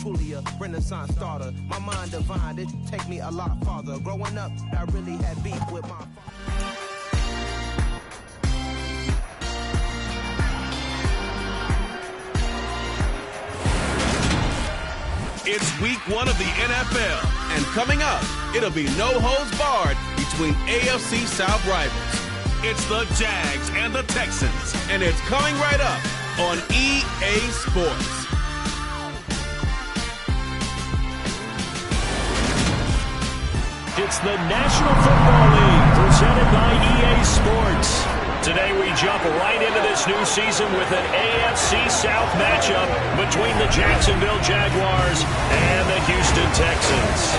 truly a renaissance starter. My mind divine, it take me a lot farther. Growing up, I really had beef with my father. It's week 1 of the NFL, and coming up, it'll be no holds barred between AFC South rivals. It's the Jags and the Texans, and it's coming right up on EA Sports. It's the National Football League, presented by EA Sports. Today we jump right into this new season with an AFC South matchup between the Jacksonville Jaguars and the Houston Texans.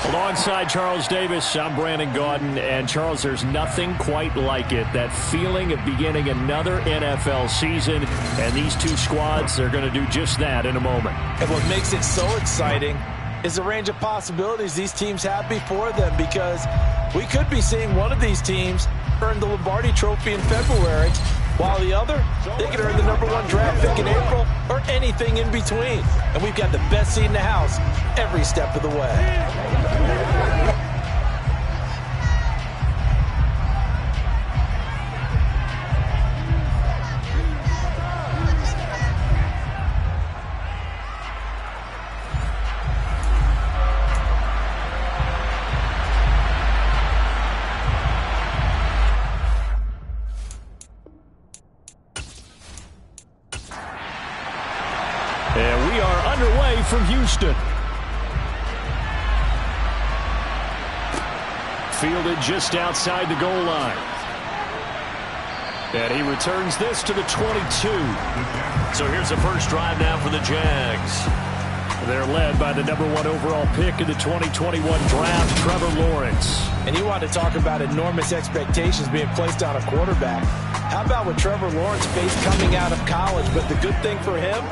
Alongside Charles Davis, I'm Brandon Gaudin. And Charles, there's nothing quite like it. That feeling of beginning another NFL season. And these two squads are going to do just that in a moment. And what makes it so exciting is the range of possibilities these teams have before them, because we could be seeing one of these teams earn the Lombardi Trophy in February, while the other, they could earn the #1 draft pick in April or anything in between. And we've got the best seat in the house every step of the way. And we are underway from Houston. Fielded just outside the goal line. And he returns this to the 22. So here's the first drive now for the Jags. They're led by the #1 overall pick in the 2021 draft, Trevor Lawrence. And you want to talk about enormous expectations being placed on a quarterback. How about what Trevor Lawrence faced coming out of college? But the good thing for him,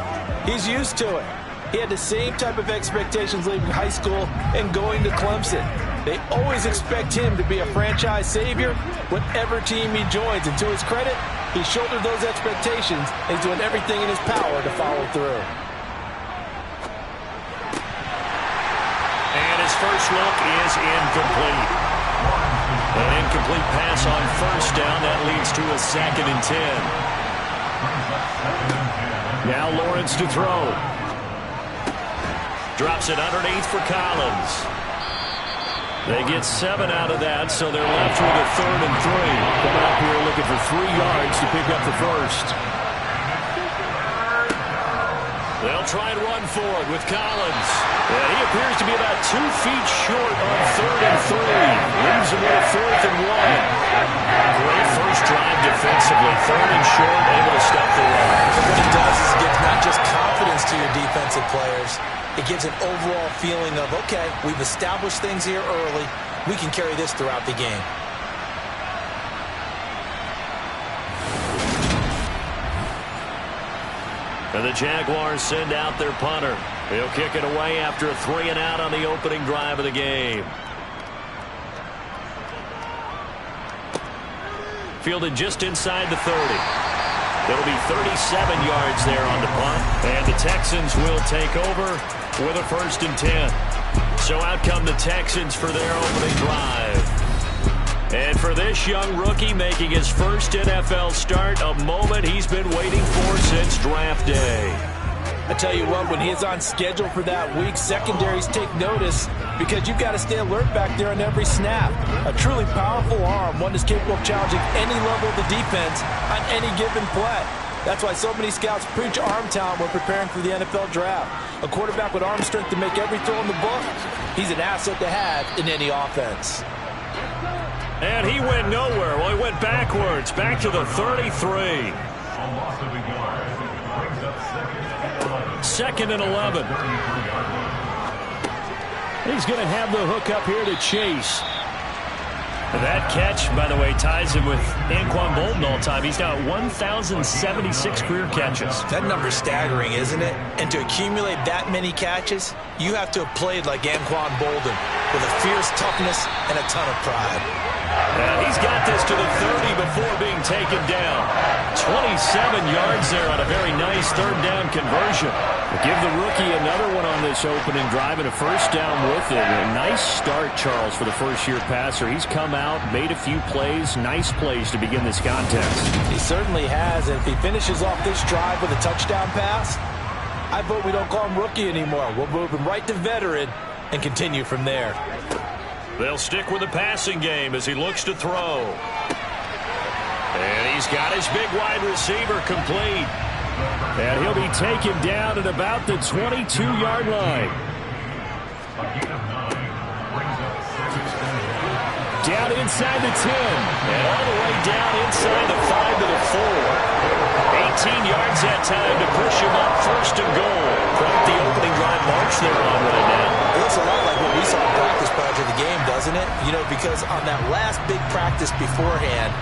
he's used to it. He had the same type of expectations leaving high school and going to Clemson. They always expect him to be a franchise savior whatever team he joins. And to his credit, he shouldered those expectations and he's doing everything in his power to follow through. And his first look is incomplete. An incomplete pass on first down. That leads to a 2nd and 10. Now Lawrence to throw. Drops it underneath for Collins. They get 7 out of that, so they're left with a 3rd and 3. Coming up here looking for 3 yards to pick up the first. They'll try and run for it with Collins. And he appears to be about 2 feet short on 3rd and 3. Leaves him with a 4th and 1. Great first drive defensively. 3rd and short, able to stop the run. What it does is it gives not just confidence to your defensive players, it gives an overall feeling of, okay, we've established things here early. We can carry this throughout the game. And the Jaguars send out their punter. He'll kick it away after a 3 and out on the opening drive of the game. Fielded just inside the 30. There'll be 37 yards there on the punt. And the Texans will take over with a 1st and 10. So out come the Texans for their opening drive. And for this young rookie making his first NFL start, a moment he's been waiting for since draft day. I tell you what, when he's on schedule for that week, secondaries take notice because you've got to stay alert back there on every snap. A truly powerful arm, one that's capable of challenging any level of the defense on any given play. That's why so many scouts preach arm talent when preparing for the NFL draft. A quarterback with arm strength to make every throw in the book, he's an asset to have in any offense. And he went nowhere. Well, he went backwards, back to the 33. 2nd and 11. He's going to have the hook up here to Chase. That catch, by the way, ties him with Anquan Bolden all time. He's now at 1,076 career catches. That number's staggering, isn't it? And to accumulate that many catches, you have to have played like Anquan Bolden with a fierce toughness and a ton of pride. to the 30 before being taken down. 27 yards there on a very nice third down conversion. Give the rookie another one on this opening drive and a first down with it. A nice start, Charles, for the first-year passer. He's come out, made a few plays, nice plays to begin this contest. He certainly has, and if he finishes off this drive with a touchdown pass, I vote we don't call him rookie anymore. We'll move him right to veteran and continue from there. They'll stick with the passing game as he looks to throw. And he's got his big wide receiver complete. And he'll be taken down at about the 22-yard line. Down inside the 10. And all the way down inside the 5 to the 4. 18 yards that time to push him up first and goal. Quite the opening drive march they're on right now. It looks a lot like what we saw in practice prior to the game, doesn't it? You know, because on that last big practice beforehand,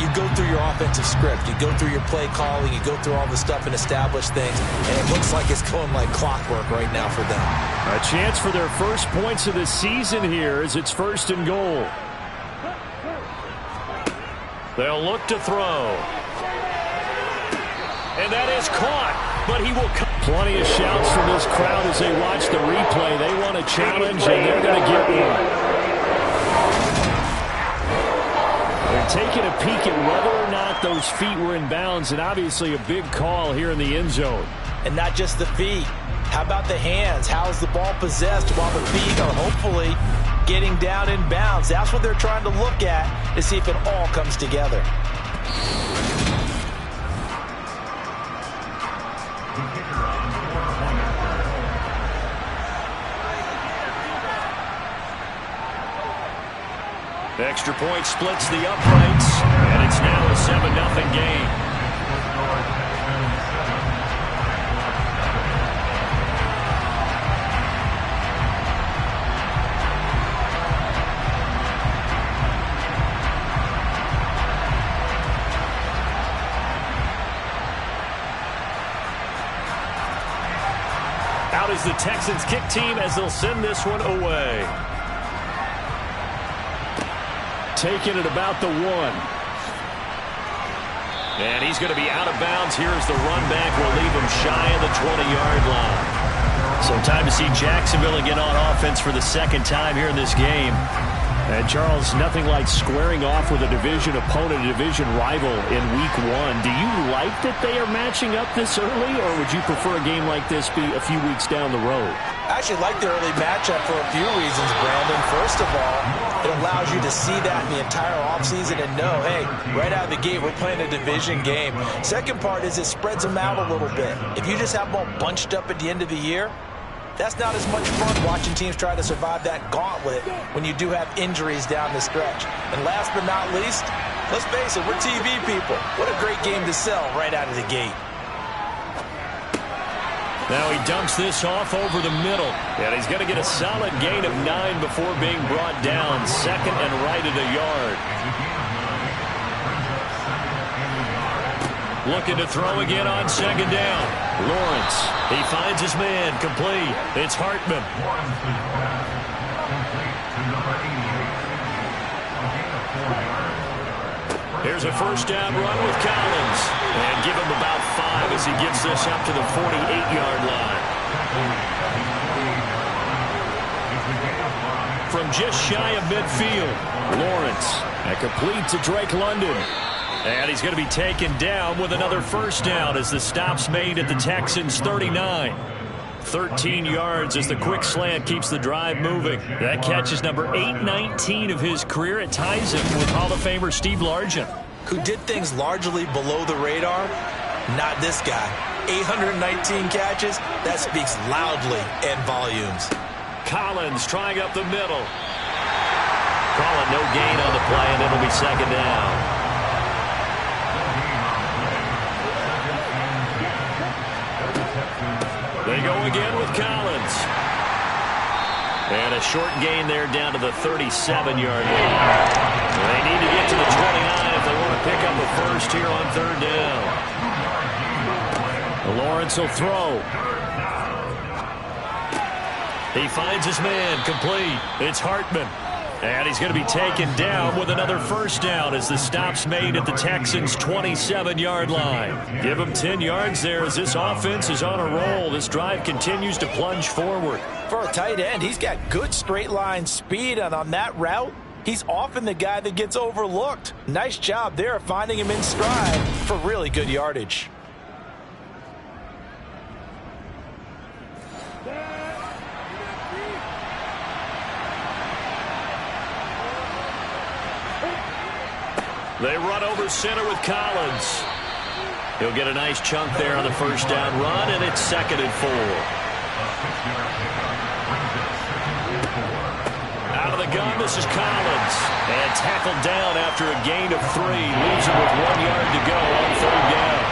you go through your offensive script. You go through your play calling. You go through all the stuff and establish things. And it looks like it's going like clockwork right now for them. A chance for their first points of the season here as it's first and goal. They'll look to throw. And that is caught, but he will come. Plenty of shouts from this crowd as they watch the replay. They want a challenge, and they're going to get one. They're taking a peek at whether or not those feet were in bounds, and obviously a big call here in the end zone. And not just the feet. How about the hands? How is the ball possessed while the feet are hopefully getting down in bounds? That's what they're trying to look at to see if it all comes together. Extra point splits the uprights, and it's now a 7-0 game. Out is the Texans kick team as they'll send this one away. Taken at about the 1. And he's going to be out of bounds here as the run back will leave him shy of the 20-yard line. So time to see Jacksonville again on offense for the second time here in this game. And, Charles, nothing like squaring off with a division opponent, a division rival in Week 1. Do you like that they are matching up this early, or would you prefer a game like this be a few weeks down the road? I actually like the early matchup for a few reasons, Brandon. First of all, it allows you to see that in the entire offseason and know, hey, right out of the gate, we're playing a division game. Second part is it spreads them out a little bit. If you just have them all bunched up at the end of the year, that's not as much fun watching teams try to survive that gauntlet when you do have injuries down the stretch. And last but not least, let's face it, we're TV people. What a great game to sell right out of the gate. Now he dumps this off over the middle. And he's going to get a solid gain of 9 before being brought down. Second and right at a yard. Looking to throw again on second down. Lawrence, he finds his man, complete. It's Hartman. Here's a first down run with Collins. And give him about 5 as he gets this up to the 48-yard line. From just shy of midfield, Lawrence. And complete to Drake London. And he's going to be taken down with another first down as the stop's made at the Texans' 39. 13 yards as the quick slant keeps the drive moving. That catch is number 819 of his career. It ties him with Hall of Famer Steve Largent, who did things largely below the radar. Not this guy. 819 catches. That speaks loudly in volumes. Collins trying up the middle. Call it no gain on the play, and it'll be second down. They go again with Collins. And a short gain there down to the 37-yard line. They need to get to the 29 if they want to pick up a first here on third down. Lawrence will throw. He finds his man, complete. It's Hartman. And he's going to be taken down with another first down as the stop's made at the Texans' 27-yard line. Give him 10 yards there as this offense is on a roll. This drive continues to plunge forward. For a tight end, he's got good straight line speed, and on that route, he's often the guy that gets overlooked. Nice job there of finding him in stride for really good yardage. They run over center with Collins. He'll get a nice chunk there on the first down run, and it's 2nd and 4. Out of the gun, this is Collins. And tackled down after a gain of 3. Leaves him with 1 yard to go on 3rd down.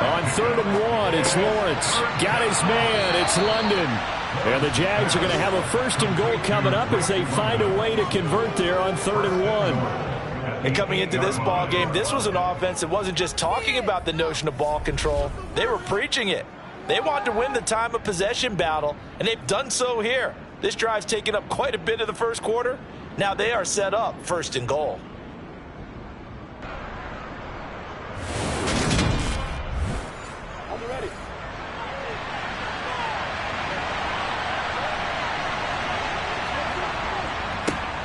On 3rd and 1, it's Lawrence. Got his man. It's London. And the Jags are going to have a 1st and goal coming up as they find a way to convert there on 3rd and 1. And coming into this ball game, this was an offense that wasn't just talking about the notion of ball control. They were preaching it. They wanted to win the time of possession battle, and they've done so here. This drive's taken up quite a bit of the first quarter. Now they are set up 1st and goal.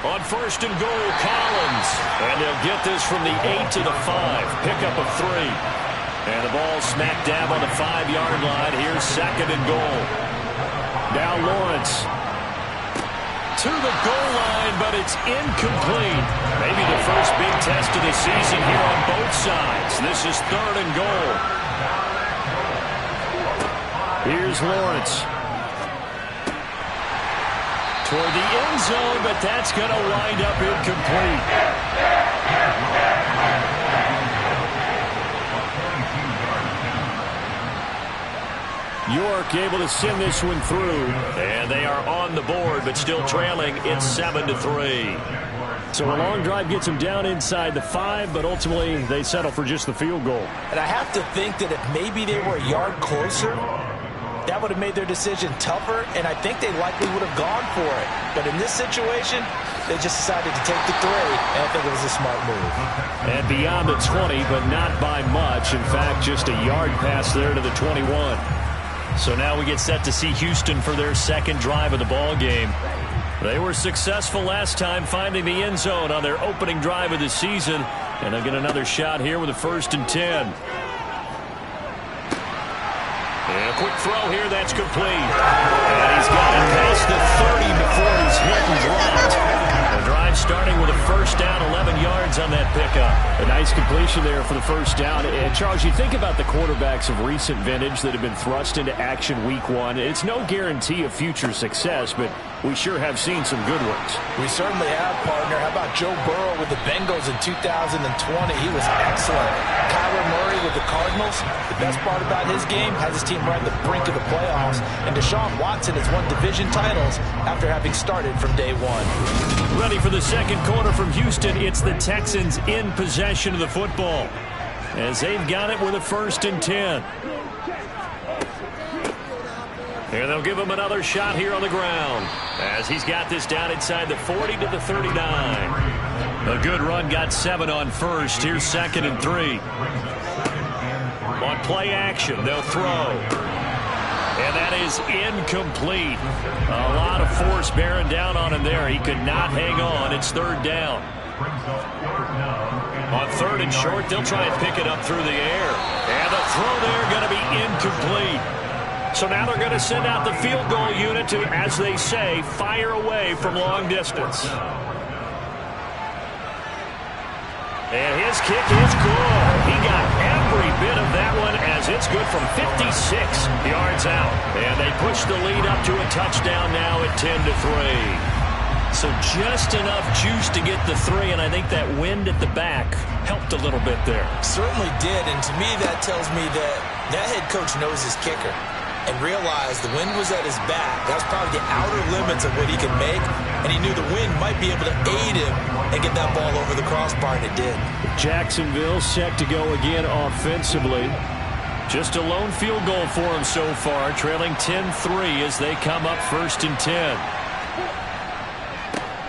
On 1st and goal, Collins. And they'll get this from the 8 to the 5. Pickup of 3. And the ball smack dab on the 5-yard line. Here's 2nd and goal. Now Lawrence. To the goal line, but it's incomplete. Maybe the first big test of the season here on both sides. This is 3rd and goal. Here's Lawrence. Toward the end zone, but that's going to wind up incomplete. York able to send this one through. And they are on the board, but still trailing. It's 7-3. So a long drive gets them down inside the 5, but ultimately they settle for just the field goal. And I have to think that if maybe they were a yard closer, that would have made their decision tougher, and I think they likely would have gone for it. But in this situation, they just decided to take the 3, and I think it was a smart move. And beyond the 20, but not by much. In fact, just a yard pass there to the 21. So now we get set to see Houston for their 2nd drive of the ball game. They were successful last time finding the end zone on their opening drive of the season, and they'll get another shot here with a 1st and 10. And a quick throw here, that's complete. And he's got it past the 30 before he's hit and dropped. The drive starting with a first down, 11 yards on that pickup. A nice completion there for the first down. And Charles, you think about the quarterbacks of recent vintage that have been thrust into action week 1. It's no guarantee of future success, but we sure have seen some good ones. We certainly have, partner. How about Joe Burrow with the Bengals in 2020? He was excellent. Kyler Murray with the Cardinals. The best part about his game has his team right at the brink of the playoffs. And Deshaun Watson has won division titles after having started from day 1. Ready for the second quarter from Houston. It's the Texans in possession of the football as they've got it with a 1st and 10. And they'll give him another shot here on the ground as he's got this down inside the 40 to the 39. A good run, got 7 on 1st. Here's 2nd and 3. On play action, they'll throw. And that is incomplete. A lot of force bearing down on him there. He could not hang on. It's 3rd down. On 3rd and short, they'll try and pick it up through the air. And the throw there going to be incomplete. So now they're going to send out the field goal unit to, as they say, fire away from long distance. And his kick is good. He got every bit of that one as it's good from 56 yards out. And they push the lead up to a touchdown now at 10-3. So just enough juice to get the 3, and I think that wind at the back helped a little bit there. Certainly did, and to me that tells me that that head coach knows his kicker and realized the wind was at his back. That was probably the outer limits of what he could make, and he knew the wind might be able to aid him and get that ball over the crossbar, and it did. Jacksonville set to go again offensively. Just a lone field goal for him so far, trailing 10-3 as they come up 1st and 10.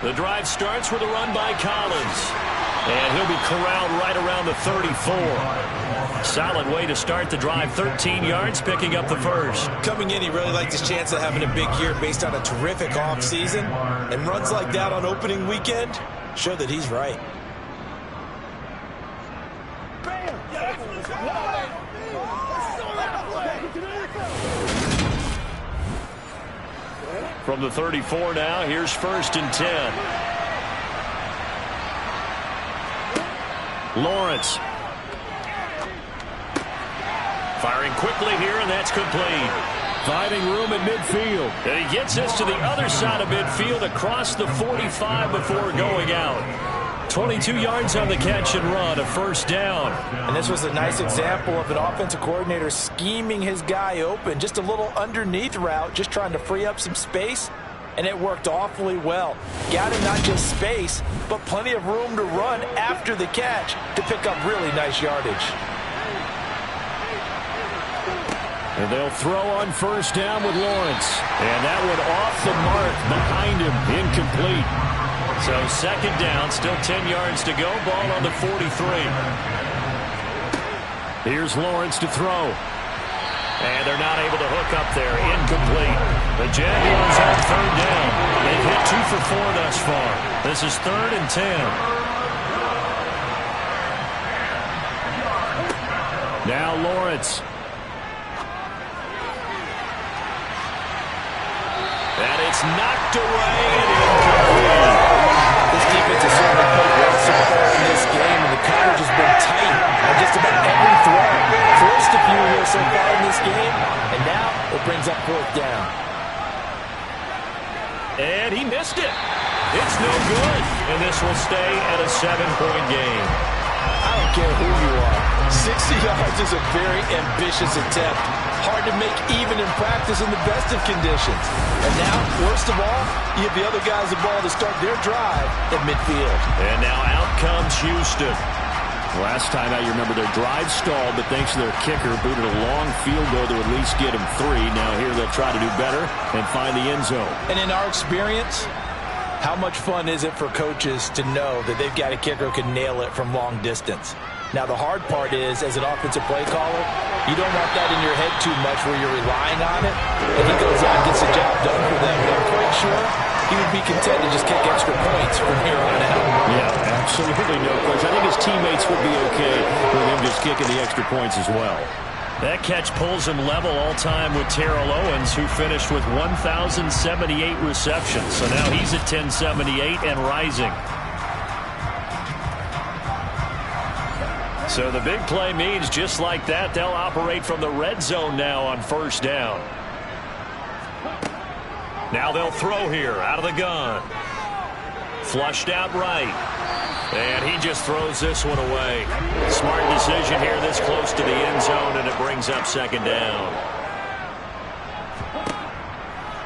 The drive starts with a run by Collins. And he'll be corralled right around the 34. Solid way to start the drive. 13 yards, picking up the first. Coming in, he really liked his chance of having a big year based on a terrific offseason. And runs like that on opening weekend show that he's right. From the 34 now, here's 1st and 10. Lawrence. Firing quickly here, and that's complete. Finding room at midfield. And he gets this to the other side of midfield across the 45 before going out. 22 yards on the catch and run, a 1st down. And this was a nice example of an offensive coordinator scheming his guy open. Just a little underneath route, just trying to free up some space. And it worked awfully well. Got him not just space, but plenty of room to run after the catch to pick up really nice yardage. And they'll throw on 1st down with Lawrence. And that one off the mark behind him, incomplete. So 2nd down, still 10 yards to go, ball on the 43. Here's Lawrence to throw. And they're not able to hook up there. Incomplete. The Jaguars have 3rd down. They've hit 2 for 4 thus far. This is 3rd and 10. Now Lawrence. And it's knocked away and incomplete. This defense has certainly played well so far in this game, and the coverage has been tight on just about every throw. Forced a few here so far in this game, and now it brings up 4th down. And he missed it. It's no good. And this will stay at a 7-point game. I don't care who you are. 60 yards is a very ambitious attempt. Hard to make even in practice in the best of conditions. And now, worst of all, you give the other guys the ball to start their drive at midfield. And now out comes Houston. Last time out, you remember their drive stalled, but thanks to their kicker, booted a long field goal to at least get them 3. Now here they'll try to do better and find the end zone. And in our experience, how much fun is it for coaches to know that they've got a kicker who can nail it from long distance? Now, the hard part is, as an offensive play caller, you don't want that in your head too much where you're relying on it. And he goes out and gets the job done for them. But I'm quite sure he would be content to just kick extra points from here on out. Yeah, absolutely no question. I think his teammates would be okay with him just kicking the extra points as well. That catch pulls him level all-time with Terrell Owens, who finished with 1,078 receptions. So now he's at 1,078 and rising. So the big play means just like that, they'll operate from the red zone now on 1st down. Now they'll throw here out of the gun. Flushed out right. And he just throws this one away. Smart decision here this close to the end zone, and it brings up 2nd down.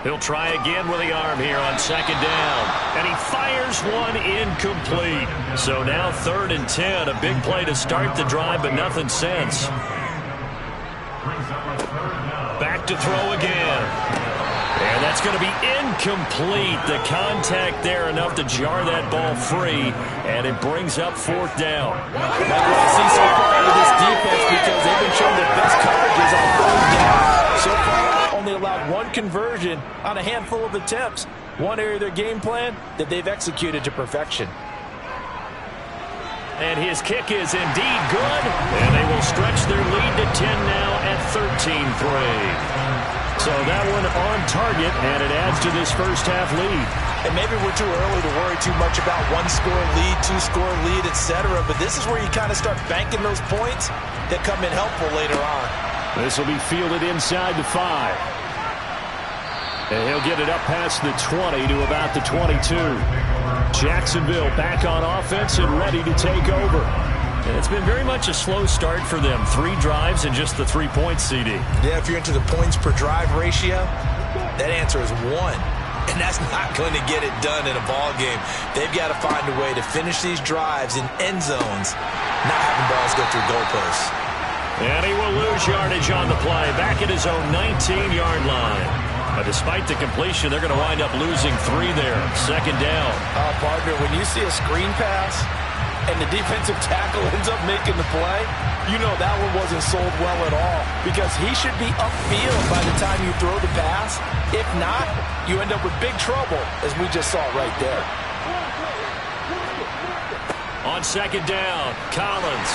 He'll try again with the arm here on 2nd down. And he fires one incomplete. So now 3rd and 10. A big play to start the drive, but nothing since. Back to throw again. And that's going to be incomplete. The contact there enough to jar that ball free, and it brings up 4th down. Not what I see so far out of this defense because they've been showing their best coverages on 3rd down. So far, only allowed 1 conversion on a handful of attempts. One area of their game plan that they've executed to perfection. And his kick is indeed good, and they will stretch their lead to 10 now at 13-3. So that one on target, and it adds to this first-half lead. And maybe we're too early to worry too much about 1-score lead, 2-score lead, etc. But this is where you kind of start banking those points that come in helpful later on. This will be fielded inside the 5. And he'll get it up past the 20 to about the 22. Jacksonville back on offense and ready to take over. And it's been very much a slow start for them. 3 drives and just the 3 points, CD. Yeah, if you're into the points per drive ratio, that answer is 1. And that's not going to get it done in a ball game. They've got to find a way to finish these drives in end zones, not having balls go through goalposts. And he will lose yardage on the play, back at his own 19-yard line. Despite the completion, they're going to wind up losing 3 there. Second down. Partner, when you see a screen pass and the defensive tackle ends up making the play, you know that one wasn't sold well at all, because he should be upfield by the time you throw the pass. If not, you end up with big trouble, as we just saw right there. On second down, Collins.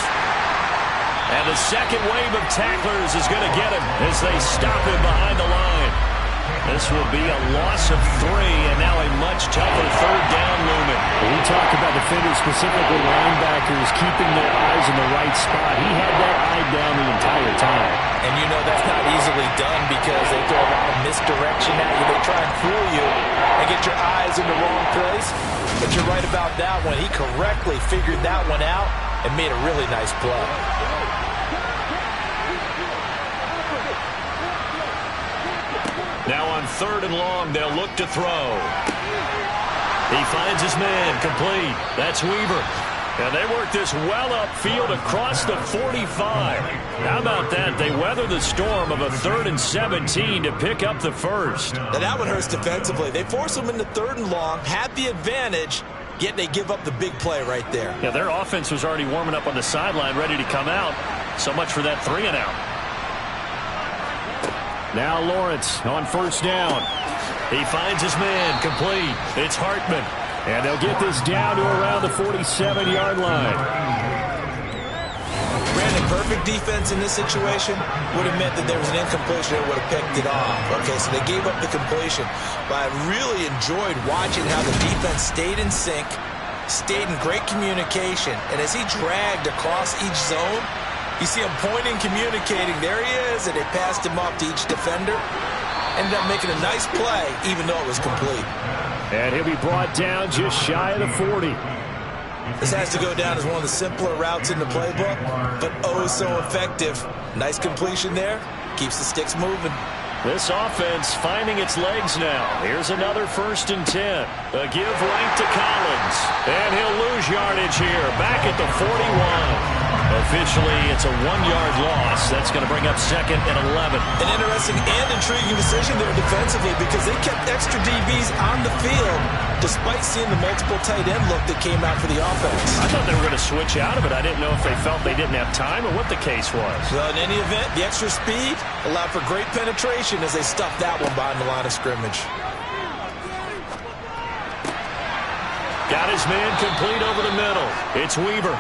And the second wave of tacklers is going to get him as they stop him behind the line. This will be a loss of 3, and now a much tougher third down looming. We talk about defenders, specifically linebackers, keeping their eyes in the right spot. He had that eye down the entire time. And you know that's not easily done, because they throw a lot of misdirection at you. They try and fool you and get your eyes in the wrong place. But you're right about that one. He correctly figured that one out and made a really nice play. Now on third and long, they'll look to throw. He finds his man, complete. That's Weaver. And they work this well upfield across the 45. How about that? They weather the storm of a 3rd and 17 to pick up the first. Now that one hurts defensively. They force them into 3rd and long, had the advantage, yet they give up the big play right there. Yeah, their offense was already warming up on the sideline, ready to come out. So much for that 3 and out. Now Lawrence on first down. He finds his man, complete. It's Hartman. And they'll get this down to around the 47-yard line. Brandon, perfect defense in this situation would have meant that there was an incompletion that would have picked it off. Okay, so they gave up the completion. But I really enjoyed watching how the defense stayed in sync, stayed in great communication. And as he dragged across each zone, you see him pointing, communicating. There he is, and they passed him off to each defender. Ended up making a nice play, even though it was complete. And he'll be brought down just shy of the 40. This has to go down as one of the simpler routes in the playbook, but oh so effective. Nice completion there. Keeps the sticks moving. This offense finding its legs now. Here's another 1st and 10. A give right to Collins. And he'll lose yardage here. Back at the 41. Officially, it's a 1-yard loss. That's going to bring up 2nd and 11. An interesting and intriguing decision there defensively, because they kept extra DBs on the field despite seeing the multiple tight end look that came out for the offense. I thought they were going to switch out of it. I didn't know if they felt they didn't have time or what the case was. Well, in any event, the extra speed allowed for great penetration as they stuffed that one behind the line of scrimmage. Got his man complete over the middle. It's Weaver.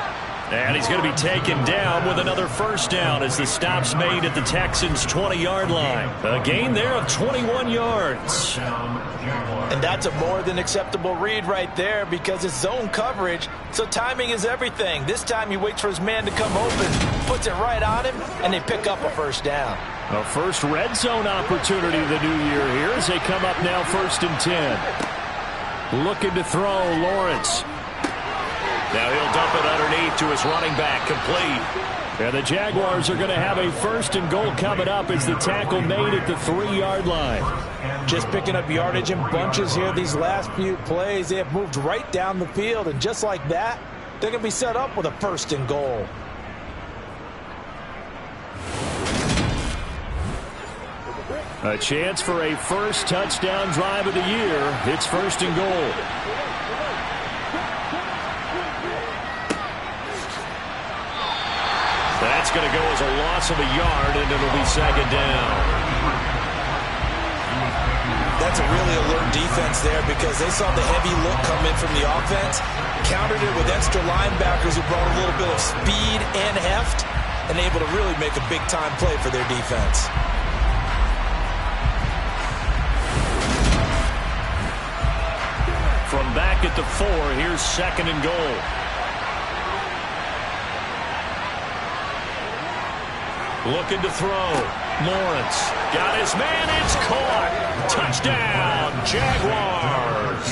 And he's going to be taken down with another 1st down as the stop's made at the Texans' 20-yard line. A gain there of 21 yards. And that's a more than acceptable read right there, because it's zone coverage, so timing is everything. This time he waits for his man to come open, puts it right on him, and they pick up a 1st down. A first red zone opportunity of the new year here as they come up now 1st and 10. Looking to throw, Lawrence. Now he'll dump it underneath to his running back, complete. And the Jaguars are going to have a 1st and goal coming up as the tackle made at the 3-yard line. Just picking up yardage in bunches here these last few plays. They have moved right down the field, and just like that, they're going to be set up with a 1st and goal. A chance for a first touchdown drive of the year. It's 1st and goal. That's going to go as a loss of a yard, and it'll be 2nd down. That's a really alert defense there, because they saw the heavy look come in from the offense, countered it with extra linebackers who brought a little bit of speed and heft, and able to really make a big-time play for their defense. From back at the 4, here's 2nd and goal. Looking to throw. Lawrence got his man. It's caught. Touchdown, Jaguars.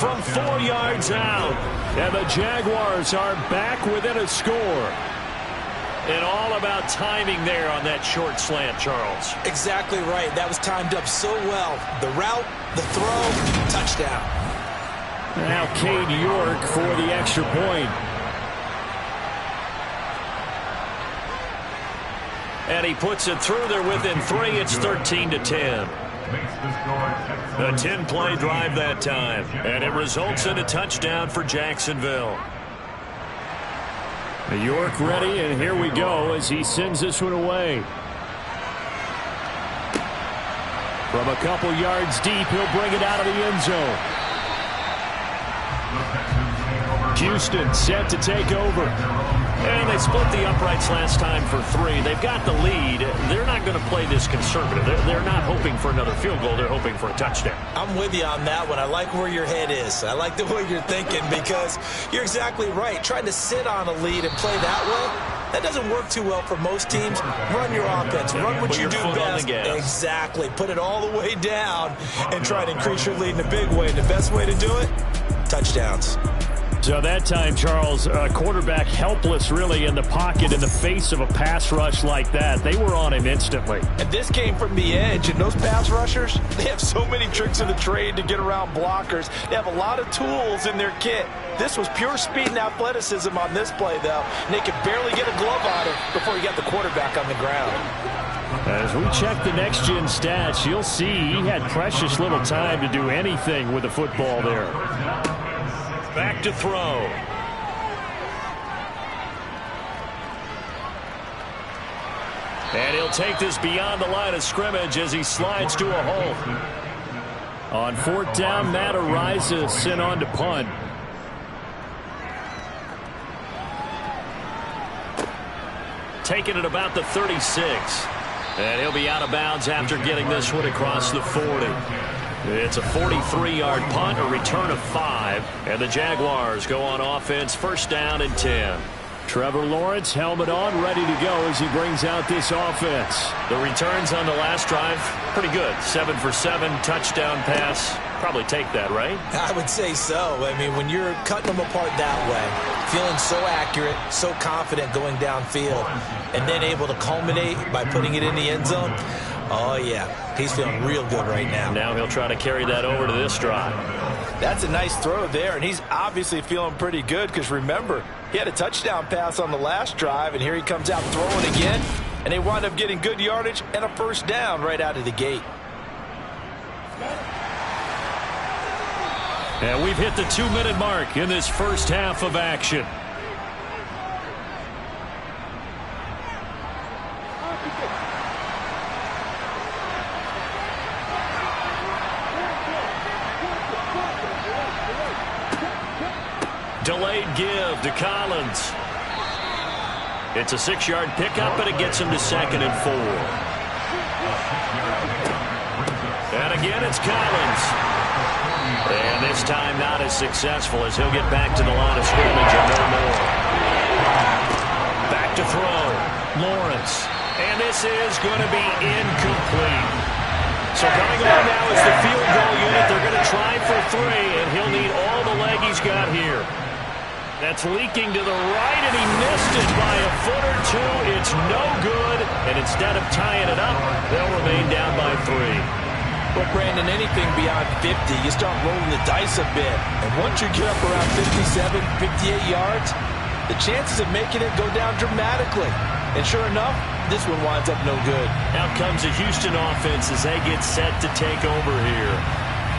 From 4 yards out. And the Jaguars are back within a score. And all about timing there on that short slant, Charles. Exactly right. That was timed up so well. The route, the throw, touchdown. Now Cade York for the extra point. And he puts it through there within 3. It's 13-10. A 10-play drive that time, and it results in a touchdown for Jacksonville. York ready, and here we go as he sends this one away. From a couple yards deep, he'll bring it out of the end zone. Houston set to take over. And they split the uprights last time for 3. They've got the lead. They're not going to play this conservative. They're not hoping for another field goal. They're hoping for a touchdown. I'm with you on that one. I like where your head is. I like the way you're thinking because you're exactly right. Trying to sit on a lead and play that way, that doesn't work too well for most teams. Run your offense. Run what you do best. Exactly. Put it all the way down and try to increase your lead in a big way. And the best way to do it, touchdowns. So that time, Charles, quarterback helpless really in the pocket in the face of a pass rush like that. They were on him instantly. And this came from the edge, and those pass rushers, they have so many tricks of the trade to get around blockers. They have a lot of tools in their kit. This was pure speed and athleticism on this play, though, and they could barely get a glove on him before he got the quarterback on the ground. As we check the next-gen stats, you'll see he had precious little time to do anything with the football there. Back to throw. And he'll take this beyond the line of scrimmage as he slides to a hole. On 4th down, Matt Ariza sent on to punt. Taking it about the 36. And he'll be out of bounds after getting this one across the 40. It's a 43-yard punt, a return of 5, and the Jaguars go on offense, 1st down and 10. Trevor Lawrence, helmet on, ready to go as he brings out this offense. The returns on the last drive, pretty good. 7 for 7, touchdown pass. Probably take that, right? I would say so. I mean, when you're cutting them apart that way, feeling so accurate, so confident going downfield, and then able to culminate by putting it in the end zone, oh, yeah, he's feeling real good right now. Now he'll try to carry that over to this drive. That's a nice throw there, and he's obviously feeling pretty good because, remember, he had a touchdown pass on the last drive, and here he comes out throwing again, and they wind up getting good yardage and a 1st down right out of the gate. And we've hit the 2-minute mark in this first half of action. Delayed give to Collins. It's a 6-yard pickup, and it gets him to 2nd and 4. And again, it's Collins. And this time not as successful as he'll get back to the line of scrimmage and no more. Back to throw. Lawrence. And this is going to be incomplete. So coming on now is the field goal unit. They're going to try for 3, and he'll need all the leg he's got here. That's leaking to the right, and he missed it by a foot or 2. It's no good, and instead of tying it up, they'll remain down by 3. Well, Brandon, anything beyond 50, you start rolling the dice a bit. And once you get up around 57, 58 yards, the chances of making it go down dramatically. And sure enough, this one winds up no good. Out comes the Houston offense as they get set to take over here.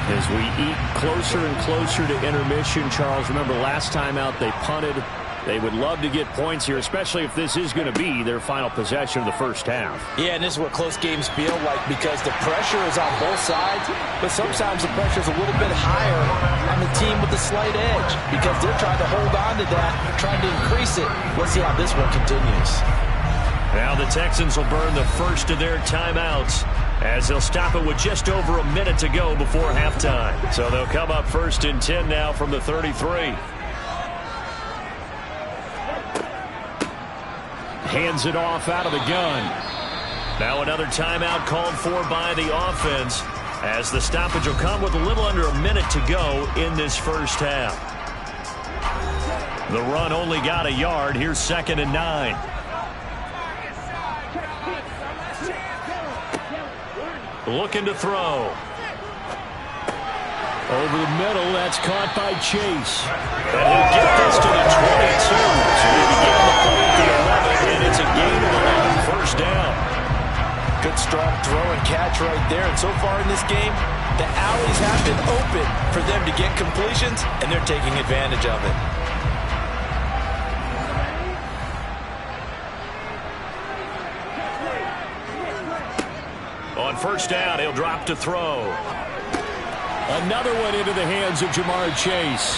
As we eat closer and closer to intermission, Charles, remember last time out they punted. They would love to get points here, especially if this is going to be their final possession of the first half. Yeah, and this is what close games feel like because the pressure is on both sides, but sometimes the pressure is a little bit higher on the team with the slight edge because they're trying to hold on to that, trying to increase it. Let's see how this one continues. Now the Texans will burn the first of their timeouts as they'll stop it with just over a minute to go before halftime. So they'll come up 1st and 10 now from the 33. Hands it off out of the gun. Now another timeout called for by the offense as the stoppage will come with a little under a minute to go in this first half. The run only got a yard. Here's 2nd and 9. Looking to throw. Over the middle, that's caught by Chase. And he'll get this to the 22. So they begin the play at the 11, and it's a gain of 11, 1st down. Good strong throw and catch right there. And so far in this game, the alleys have been open for them to get completions, and they're taking advantage of it. On first down, he'll drop to throw. Another one into the hands of Jamar Chase.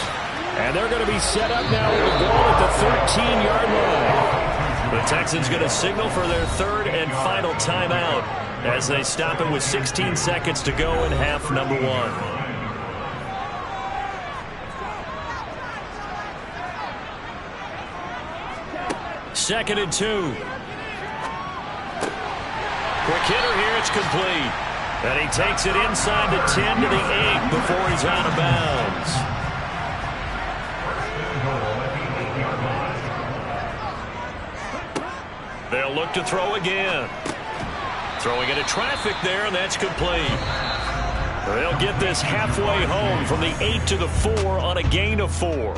And they're going to be set up now with the ball at the 13-yard line. The Texans going to signal for their third and final timeout as they stop it with 16 seconds to go in half number one. Second and 2. Quick hitter here, it's complete. And he takes it inside the 10 to the 8 before he's out of bounds. They'll look to throw again. Throwing into traffic there, and that's complete. They'll get this halfway home from the 8 to the 4 on a gain of 4.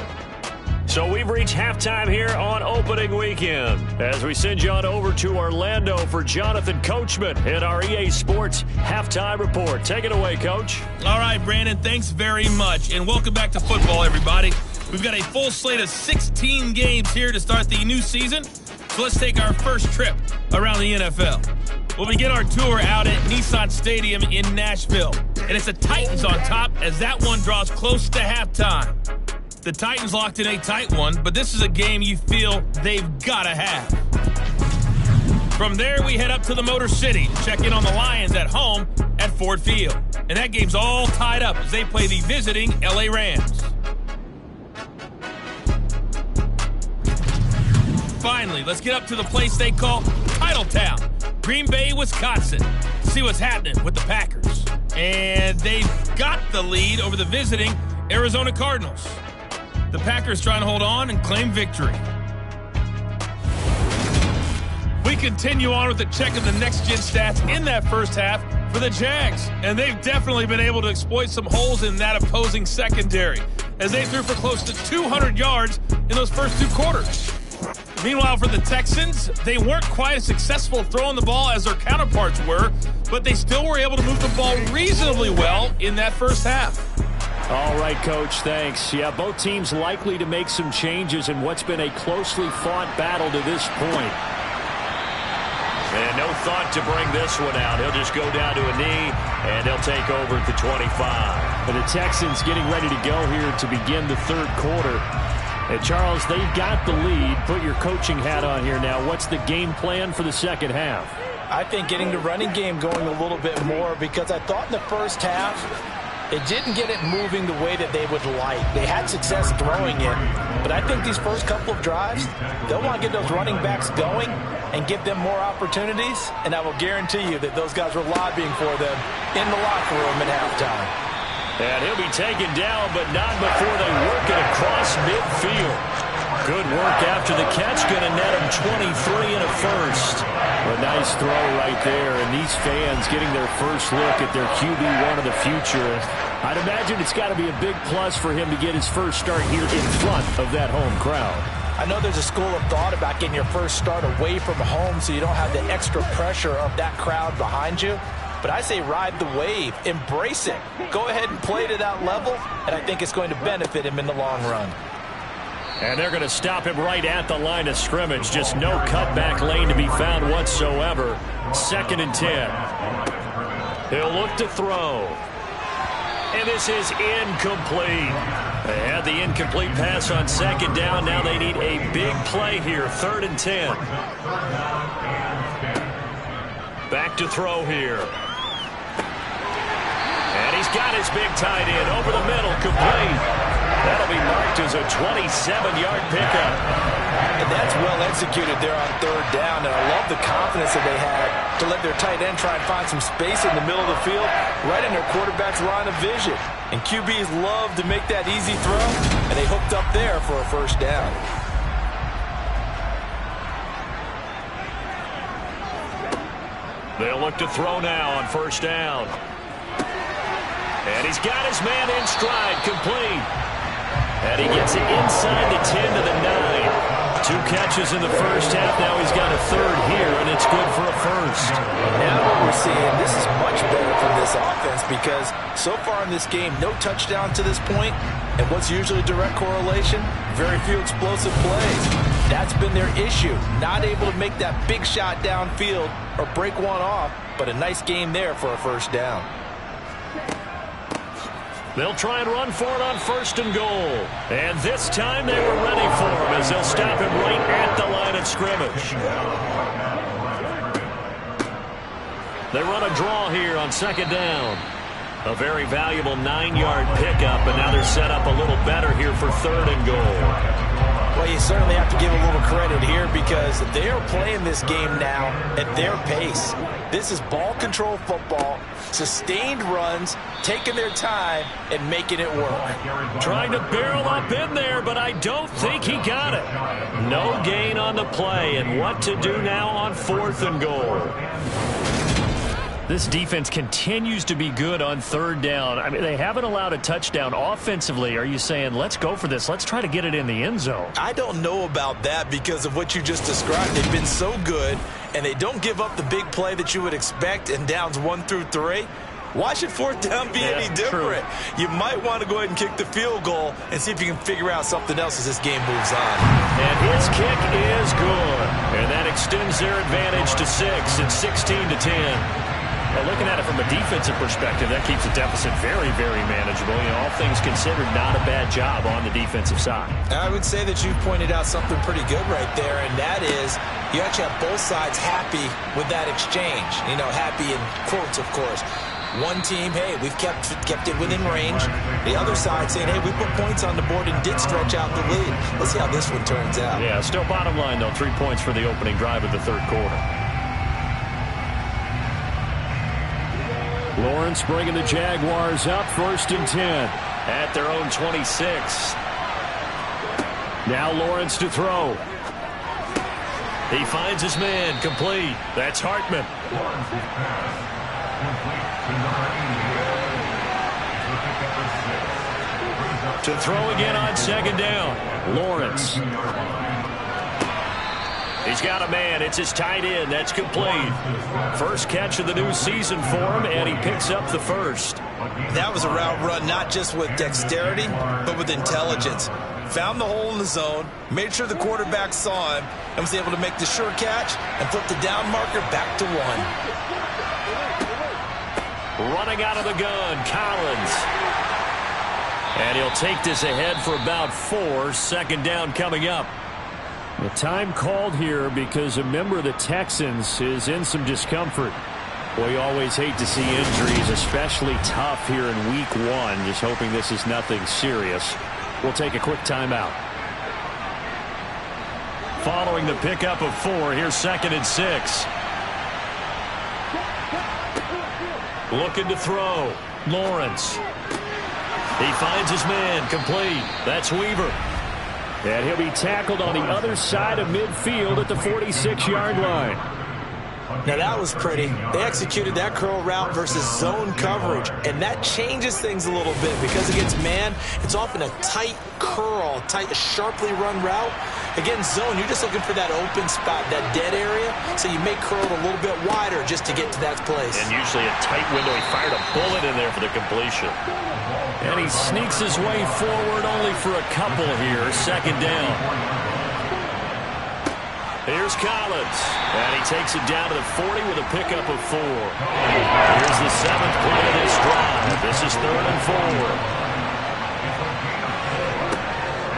So we've reached halftime here on opening weekend as we send you on over to Orlando for Jonathan Coachman in our EA Sports Halftime Report. Take it away, Coach. All right, Brandon, thanks very much. And welcome back to football, everybody. We've got a full slate of 16 games here to start the new season. So let's take our first trip around the NFL. We'll begin our tour out at Nissan Stadium in Nashville. And it's the Titans on top as that one draws close to halftime. The Titans locked in a tight one, but this is a game you feel they've got to have. From there, we head up to the Motor City to check in on the Lions at home at Ford Field. And that game's all tied up as they play the visiting LA Rams. Finally, let's get up to the place they call Titletown, Green Bay, Wisconsin. See what's happening with the Packers. And they've got the lead over the visiting Arizona Cardinals. The Packers trying to hold on and claim victory. We continue on with the check of the next-gen stats in that first half for the Jags. And they've definitely been able to exploit some holes in that opposing secondary as they threw for close to 200 yards in those first two quarters. Meanwhile, for the Texans, they weren't quite as successful throwing the ball as their counterparts were, but they still were able to move the ball reasonably well in that first half. All right, Coach, thanks. Yeah, both teams likely to make some changes in what's been a closely fought battle to this point. And no thought to bring this one out. He'll just go down to a knee, and they'll take over at the 25. But the Texans getting ready to go here to begin the third quarter. And, Charles, they've got the lead. Put your coaching hat on here now. What's the game plan for the second half? I think getting the running game going a little bit more because I thought in the first half it didn't get it moving the way that they would like. They had success throwing it, but I think these first couple of drives, they'll want to get those running backs going and give them more opportunities, and I will guarantee you that those guys were lobbying for them in the locker room at halftime. And he'll be taken down, but not before they work it across midfield. Good work after the catch, going to net him 23 and a first. A nice throw right there, and these fans getting their first look at their QB1 of the future. I'd imagine it's got to be a big plus for him to get his first start here in front of that home crowd. I know there's a school of thought about getting your first start away from home so you don't have the extra pressure of that crowd behind you. But I say ride the wave, embrace it. Go ahead and play to that level, and I think it's going to benefit him in the long run. And they're going to stop him right at the line of scrimmage. Just no cutback lane to be found whatsoever. 2nd and 10. He'll look to throw. And this is incomplete. They had the incomplete pass on 2nd down. Now they need a big play here. 3rd and 10. Back to throw here. And he's got his big tight end over the middle, complete. That'll be marked as a 27-yard pickup. And that's well executed there on 3rd down. And I love the confidence that they had to let their tight end try and find some space in the middle of the field, right in their quarterback's line of vision. And QBs love to make that easy throw, and they hooked up there for a first down. They'll look to throw now on 1st down. And he's got his man in stride, complete. And he gets it inside the 10 to the 9. 2 catches in the first half. Now he's got a third here, and it's good for a first. Now what we're seeing, this is much better from this offense because so far in this game, no touchdown to this point, and what's usually a direct correlation? Very few explosive plays. That's been their issue. Not able to make that big shot downfield or break one off, but a nice game there for a first down. They'll try and run for it on 1st and goal. And this time they were ready for him as they'll stop him right at the line of scrimmage. They run a draw here on 2nd down. A very valuable 9-yard pickup, and now they're set up a little better here for 3rd and goal. Well, you certainly have to give a little credit here because they are playing this game now at their pace. This is ball control football, sustained runs, taking their time, and making it work. Trying to barrel up in there, but I don't think he got it. No gain on the play, and what to do now on 4th and goal. This defense continues to be good on 3rd down. I mean, they haven't allowed a touchdown offensively. Are you saying, let's go for this? Let's try to get it in the end zone. I don't know about that because of what you just described. They've been so good, and they don't give up the big play that you would expect in downs 1 through 3. Why should 4th down be any different? True. You might want to go ahead and kick the field goal and see if you can figure out something else as this game moves on. And his kick is good. And that extends their advantage to 6. It's 16-10. Well, looking at it from a defensive perspective, that keeps the deficit very, very manageable. You know, all things considered, not a bad job on the defensive side. I would say that you've pointed out something pretty good right there, and that is you actually have both sides happy with that exchange. You know, happy in quotes, of course. One team, hey, we've kept it within range. The other side saying, hey, we put points on the board and did stretch out the lead. Let's see how this one turns out. Yeah, still bottom line, though, 3 points for the opening drive of the 3rd quarter. Lawrence bringing the Jaguars up 1st and 10 at their own 26. Now Lawrence to throw. He finds his man complete. That's Hartman. To throw again on 2nd down. Lawrence. He's got a man. It's his tight end. That's complete. First catch of the new season for him, and he picks up the first. That was a route run not just with dexterity, but with intelligence. Found the hole in the zone, made sure the quarterback saw him, and was able to make the sure catch and flip the down marker back to 1. Running out of the gun, Collins. And he'll take this ahead for about 4. 2nd down coming up. The time called here because a member of the Texans is in some discomfort. Well, you always hate to see injuries, especially tough here in week 1. Just hoping this is nothing serious. We'll take a quick timeout. Following the pickup of 4, here's 2nd and 6. Looking to throw. Lawrence. He finds his man complete. That's Weaver. And he'll be tackled on the other side of midfield at the 46-yard line. Now that was pretty. They executed that curl route versus zone coverage, and that changes things a little bit because against man, it's often a tight curl, sharply run route. Against zone, you're just looking for that open spot, that dead area, so you may curl it a little bit wider just to get to that place. And usually a tight window. He fired a bullet in there for the completion. And he sneaks his way forward only for a couple here. 2nd down. Here's Collins. And he takes it down to the 40 with a pickup of 4. Here's the 7th play of this drive. This is 3rd and 4.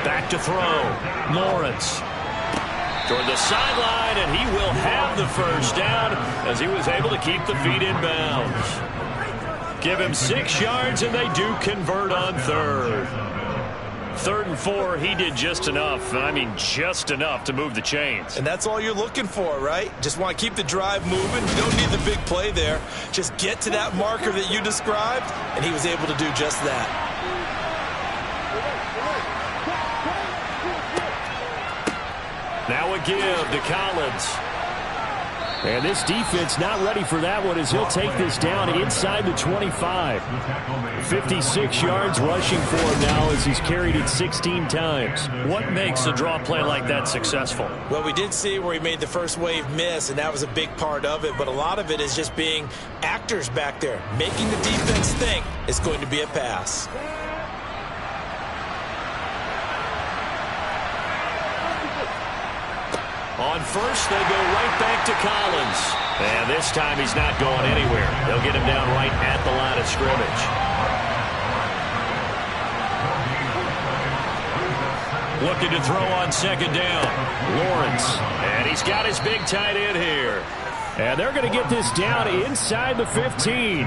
Back to throw. Lawrence. Toward the sideline, and he will have the first down as he was able to keep the feet in bounds. Give him 6 yards, and they do convert on 3rd. 3rd and 4, he did just enough. I mean, just enough to move the chains. And that's all you're looking for, right? Just want to keep the drive moving. You don't need the big play there. Just get to that marker that you described, and he was able to do just that. Now a give to Collins. And this defense not ready for that one as he'll take this down inside the 25. 56 yards rushing for him now as he's carried it 16 times. What makes a draw play like that successful? Well, we did see where he made the first wave miss, and that was a big part of it. But a lot of it is just being actors back there, making the defense think it's going to be a pass. On first, they go right back to Collins. And this time he's not going anywhere. They'll get him down right at the line of scrimmage. Looking to throw on second down. Lawrence. And he's got his big tight end here. And they're going to get this down inside the 15.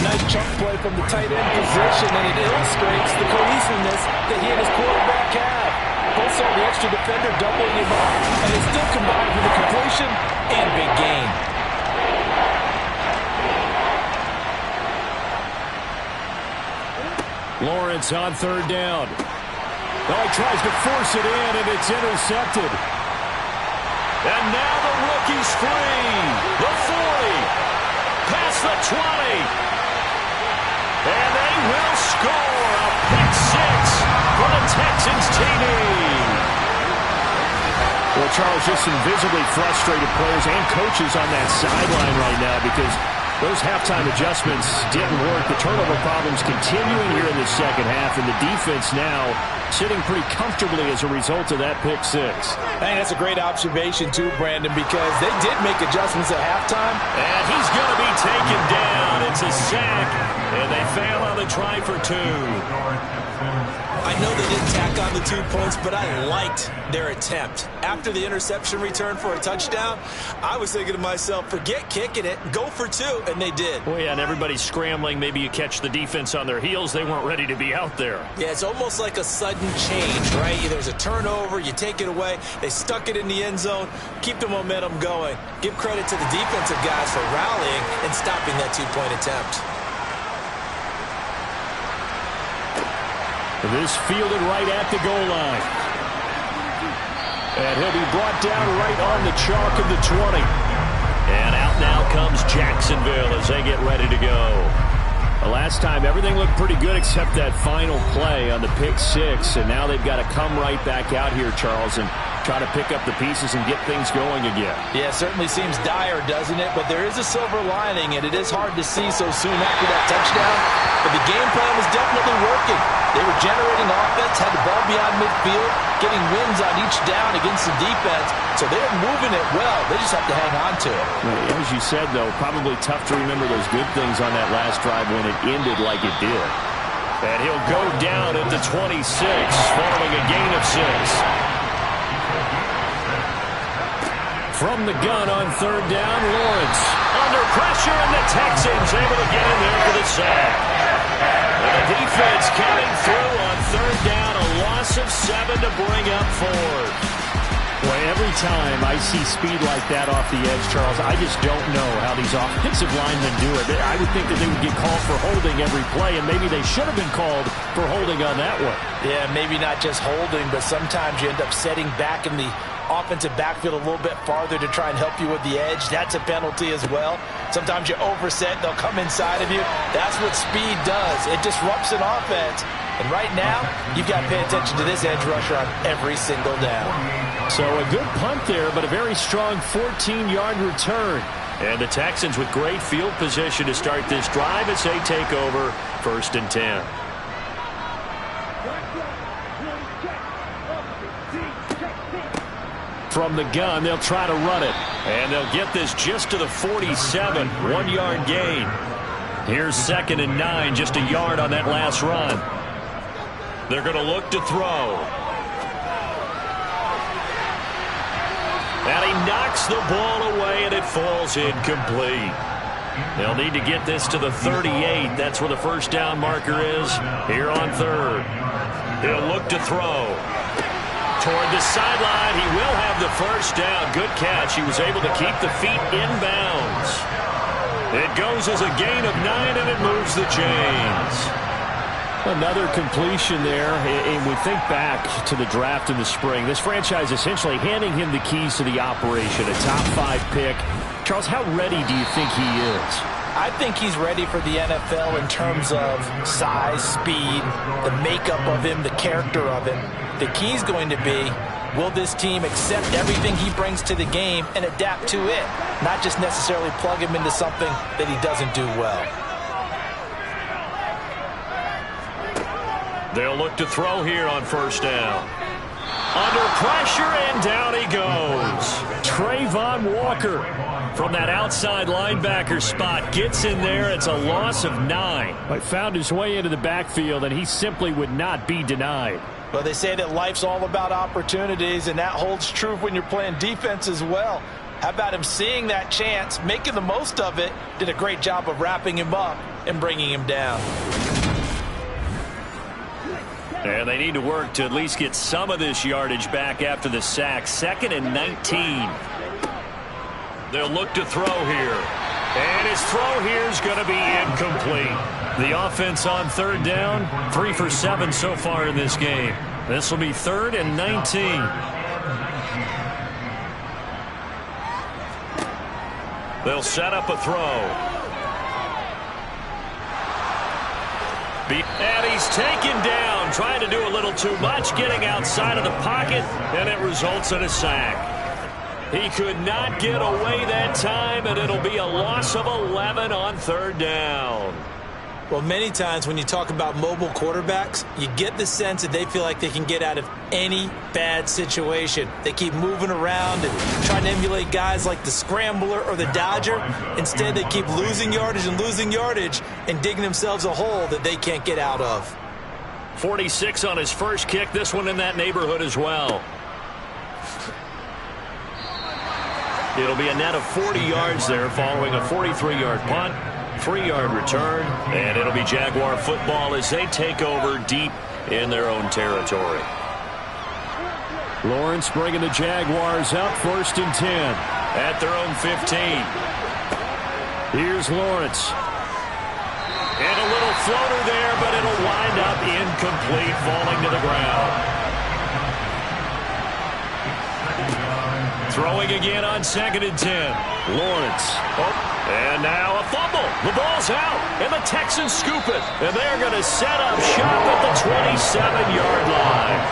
Nice chunk play from the tight end position, and it illustrates the cohesiveness that he and his quarterback have. Both saw the extra defender doubling him up, and they still combined for the completion and big gain. Lawrence on third down. Oh, he tries to force it in, and it's intercepted. And now the rookie's free. The 40. Past the 20. And they will score a pick six for the Texans TD. Well, Charles, just some visibly frustrated players and coaches on that sideline right now because those halftime adjustments didn't work. The turnover problems continuing here in the second half, and the defense now sitting pretty comfortably as a result of that pick six. I think that's a great observation, too, Brandon, because they did make adjustments at halftime. And he's going to be taken down. It's a sack, and they fail on the try for two. I know they didn't tack on the 2 points, but I liked their attempt. After the interception return for a touchdown, I was thinking to myself, forget kicking it, go for two, and they did. Well, yeah, and everybody's scrambling. Maybe you catch the defense on their heels. They weren't ready to be out there. Yeah, it's almost like a sudden change, right? There's a turnover, you take it away, they stuck it in the end zone, keep the momentum going. Give credit to the defensive guys for rallying and stopping that 2-point attempt. This fielded right at the goal line. And he'll be brought down right on the chalk of the 20. And out now comes Jacksonville as they get ready to go. The last time, everything looked pretty good except that final play on the pick six. And now they've got to come right back out here, Charles, and try to pick up the pieces and get things going again. Yeah, it certainly seems dire, doesn't it? But there is a silver lining, and it is hard to see so soon after that touchdown. But the game plan was definitely working. They were generating offense, had the ball beyond midfield, getting wins on each down against the defense. So they're moving it well. They just have to hang on to it. As you said, though, probably tough to remember those good things on that last drive when it ended like it did. And he'll go down at the 26, following a gain of 6. From the gun on third down, Lawrence. Under pressure, and the Texans able to get in there for the sack. And the defense coming through on third down, a loss of 7 to bring up 4. Well, every time I see speed like that off the edge, Charles, I just don't know how these offensive linemen do it. I would think that they would get called for holding every play, and maybe they should have been called for holding on that one. Yeah, maybe not just holding, but sometimes you end up setting back in the offensive backfield a little bit farther to try and help you with the edge. That's a penalty as well. Sometimes you overset, they'll come inside of you. That's what speed does. It disrupts an offense. And right now, you've got to pay attention to this edge rusher on every single down. So a good punt there, but a very strong 14-yard return. And the Texans with great field position to start this drive as they take over 1st and 10. From the gun, they'll try to run it. And they'll get this just to the 47, 1-yard gain. Here's 2nd and 9, just a yard on that last run. They're going to look to throw. And he knocks the ball away, and it falls incomplete. They'll need to get this to the 38. That's where the first down marker is here on third. He'll look to throw. Toward the sideline, he will have the first down. Good catch. He was able to keep the feet in bounds. It goes as a gain of 9, and it moves the chains. Another completion there, and we think back to the draft in the spring. This franchise essentially handing him the keys to the operation, a top 5 pick. Charles, how ready do you think he is? I think he's ready for the NFL in terms of size, speed, the makeup of him, the character of him. The key's going to be, will this team accept everything he brings to the game and adapt to it, not just necessarily plug him into something that he doesn't do well. They'll look to throw here on first down. Under pressure, and down he goes. Trayvon Walker from that outside linebacker spot gets in there. It's a loss of 9. But found his way into the backfield, and he simply would not be denied. Well, they say that life's all about opportunities, and that holds true when you're playing defense as well. How about him seeing that chance, making the most of it, did a great job of wrapping him up and bringing him down. And they need to work to at least get some of this yardage back after the sack. 2nd and 19. They'll look to throw here. And his throw here is going to be incomplete. The offense on 3rd down, 3 for 7 so far in this game. This will be 3rd and 19. They'll set up a throw. And he's taken down, trying to do a little too much, getting outside of the pocket, and it results in a sack. He could not get away that time, and it'll be a loss of 11 on 3rd down. Well, many times when you talk about mobile quarterbacks, you get the sense that they feel like they can get out of any bad situation. They keep moving around and trying to emulate guys like the Scrambler or the Dodger. Instead, they keep losing yardage and digging themselves a hole that they can't get out of. 46 on his first kick, this one in that neighborhood as well. It'll be a net of 40 yards there following a 43-yard punt. 3-yard return, and it'll be Jaguar football as they take over deep in their own territory. Lawrence bringing the Jaguars up, 1st and 10. At their own 15. Here's Lawrence. And a little floater there, but it'll wind up incomplete, falling to the ground. Throwing again on 2nd and 10. Lawrence. And now a fumble. The ball's out, and the Texans scoop it. And they're going to set up shop at the 27-yard line.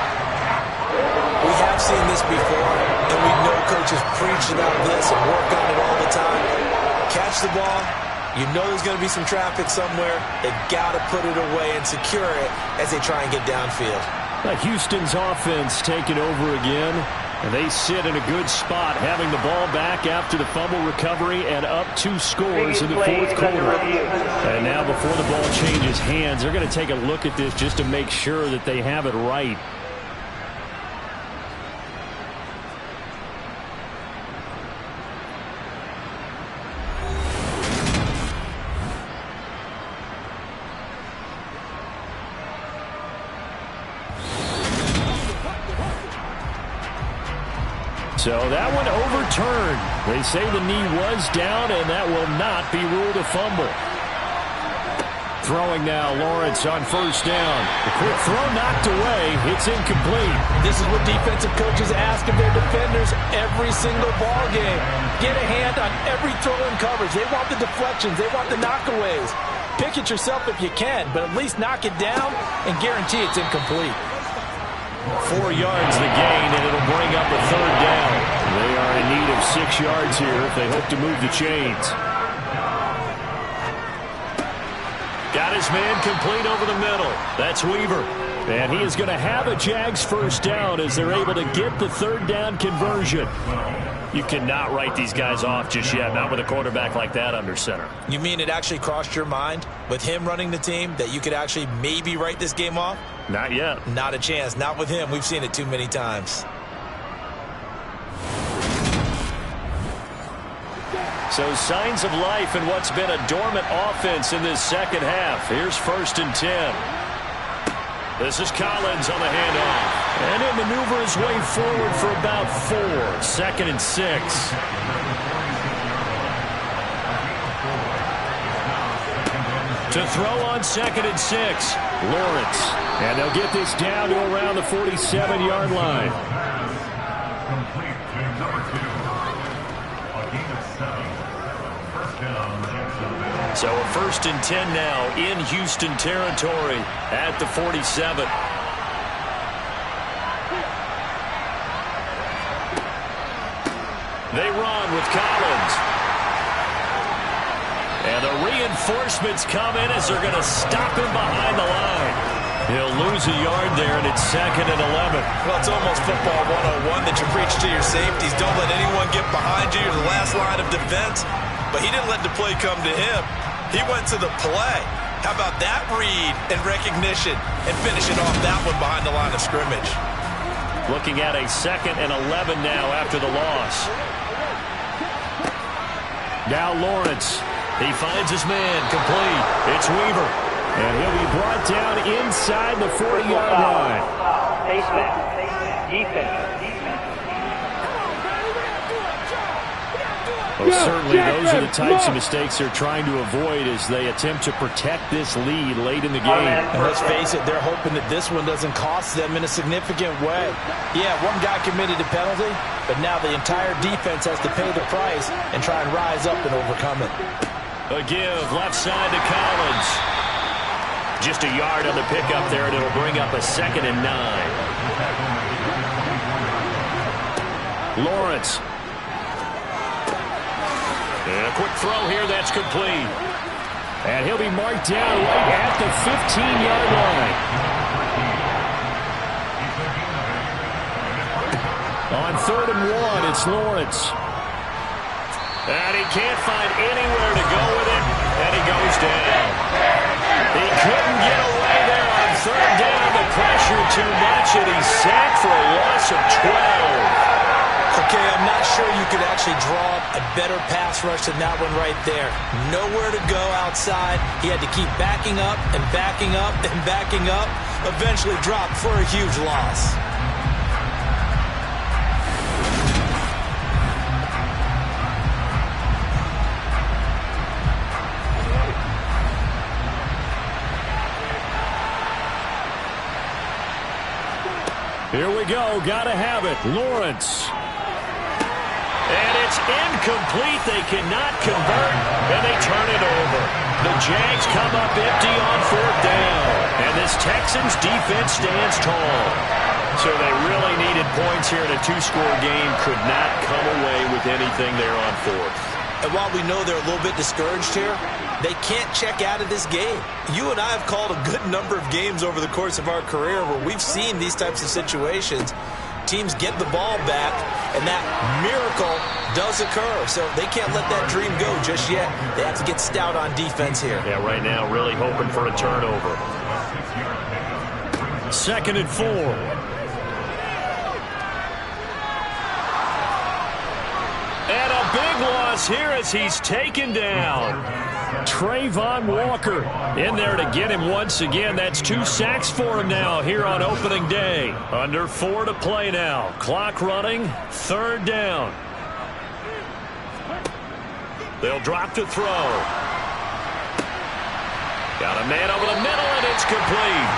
We have seen this before, and we know coaches preach about this and work on it all the time. Catch the ball. You know there's going to be some traffic somewhere. They've got to put it away and secure it as they try and get downfield. Houston's offense taking over again. And they sit in a good spot, having the ball back after the fumble recovery and up 2 scores in the 4th quarter. And now before the ball changes hands, they're going to take a look at this just to make sure that they have it right. So that one overturned. They say the knee was down, and that will not be ruled a fumble. Throwing now, Lawrence on 1st down. The quick throw knocked away. It's incomplete. This is what defensive coaches ask of their defenders every single ball game. Get a hand on every throw in coverage. They want the deflections. They want the knockaways. Pick it yourself if you can, but at least knock it down and guarantee it's incomplete. 4 yards the gain, and it'll bring up a 3rd down. They are in need of 6 yards here if they hope to move the chains. Got his man complete over the middle. That's Weaver. And he is going to have a Jags 1st down as they're able to get the 3rd down conversion. You cannot write these guys off just yet, not with a quarterback like that under center. You mean it actually crossed your mind with him running the team that you could actually maybe write this game off? Not yet. Not a chance. Not with him. We've seen it too many times. So signs of life in what's been a dormant offense in this 2nd half. Here's 1st and 10. This is Collins on the handoff. And he'll maneuver his way forward for about 4. 2nd and 6. To throw on 2nd and 6, Lawrence. And they'll get this down to around the 47-yard line. So a 1st and 10 now in Houston territory at the 47. They run with Collins. And the reinforcements come in as they're going to stop him behind the line. He'll lose a yard there, and it's 2nd and 11. Well, it's almost football 101 that you preach to your safeties. Don't let anyone get behind you. You're the last line of defense. But he didn't let the play come to him. He went to the play. How about that read and recognition and finishing off that one behind the line of scrimmage? Looking at a 2nd and 11 now after the loss. Now Lawrence. He finds his man complete. It's Weaver. And he'll be brought down inside the 40-yard line. Face mask. Defense. Well, certainly those are the types of mistakes they're trying to avoid as they attempt to protect this lead late in the game. And let's face it, they're hoping that this one doesn't cost them in a significant way. Yeah, one guy committed a penalty, but now the entire defense has to pay the price and try and rise up and overcome it. A give left side to Collins. Just a yard on the pickup there, and it'll bring up a 2nd and 9. Lawrence. And a quick throw here, that's complete. And he'll be marked down right at the 15-yard line. On 3rd and 1, it's Lawrence. And he can't find anywhere to go with it, and he goes down. He couldn't get away there on 3rd down. The pressure too much, and he's sacked for a loss of 12. Okay, I'm not sure you could actually draw up a better pass rush than that one right there. Nowhere to go outside. He had to keep backing up and backing up and backing up. Eventually dropped for a huge loss. Here we go. Gotta have it. Lawrence. And it's incomplete. They cannot convert, and they turn it over. The Jags come up empty on 4th down. And this Texans defense stands tall. So they really needed points here in a 2-score game. Could not come away with anything there on 4th. And while we know they're a little bit discouraged here, they can't check out of this game. You and I have called a good number of games over the course of our career where we've seen these types of situations. Teams get the ball back, and that miracle does occur. So they can't let that dream go just yet. They have to get stout on defense here. Yeah, right now really hoping for a turnover. 2nd and 4. And a big loss here as he's taken down. Trayvon Walker in there to get him once again. That's 2 sacks for him now here on opening day. Under 4 to play now. Clock running. 3rd down. They'll drop to throw. Got a man over the middle, and it's complete.